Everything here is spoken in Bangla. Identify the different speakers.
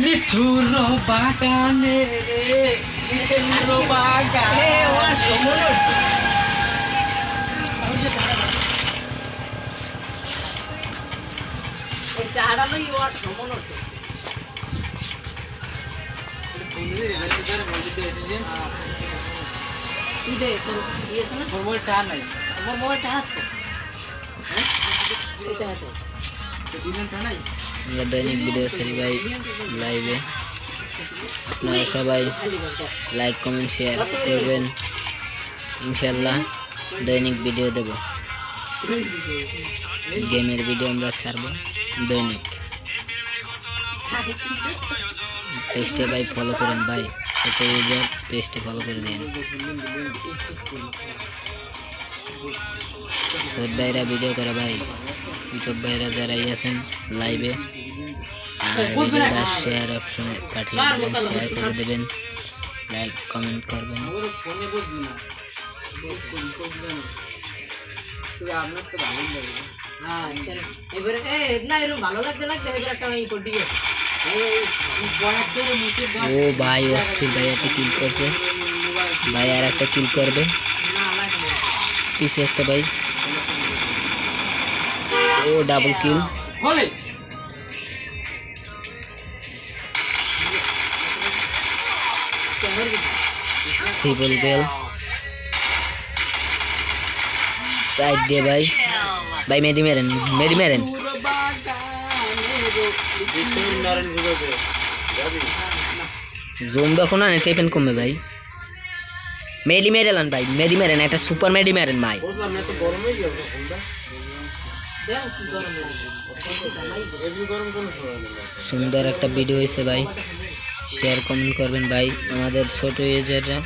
Speaker 1: লিচুর বাগানে লিচুর বাগানে
Speaker 2: চাহারালো ইওয়ার সমন আছে তুই দে তোর দিয়েছে না
Speaker 1: মোবাইল টা নাই
Speaker 2: আমার মোবাইলটা আসতো হ্যাঁ সেটা হাতে
Speaker 1: দিলেন টা নাই
Speaker 3: আমরা দৈনিক ভিডিও ছাড়ি ভাই লাইভে, আপনারা সবাই লাইক কমেন্ট শেয়ার করবেন। ইনশাল্লাহ দৈনিক ভিডিও দেব, গেমের ভিডিও আমরা ছাড়বো দৈনিক। পেজটা ভাই ফলো করেন ভাই, ছোটো ইউজার পেজটা ফলো করে দিন। সব ভাইরা ভিডিও করে ভাই, ইউটিউব ভাইরা যারা আছেন লাইভে ভিডিওটা শেয়ার অপশনে পাঠিয়ে দেবেন, শেয়ার করে দেবেন, লাইক কমেন্ট করবেন।
Speaker 1: ফোনে বুঝবি না আপনার তো ভালোই লাগবে।
Speaker 2: হ্যাঁ এবারে না এরকম ভালো লাগতে এবার একটা ই করে দিবে
Speaker 3: ও ভাই অস্থির ভাই একটা কিল করছে ভাই, আর একটা কিল করবে পিছে একটা ভাই। ও ডাবল কিল,
Speaker 1: হবে
Speaker 3: ট্রিপল কিল সাইড দিয়ে ভাই। ভাই মেডি মেরেন, মেডি মেরেন। জুম যখন না টেপেন কমবে ভাই। মেডি মেরেলান ভাই, মেডি মেরেন, একটা সুপার মেডি মেরেন ভাই।
Speaker 2: দেখ কি গরম লাগে
Speaker 3: সুন্দর একটা ভিডিও হয়েছে ভাই, শেয়ার কমেন্ট করবেন ভাই। আমাদের ছোট ইউজাররা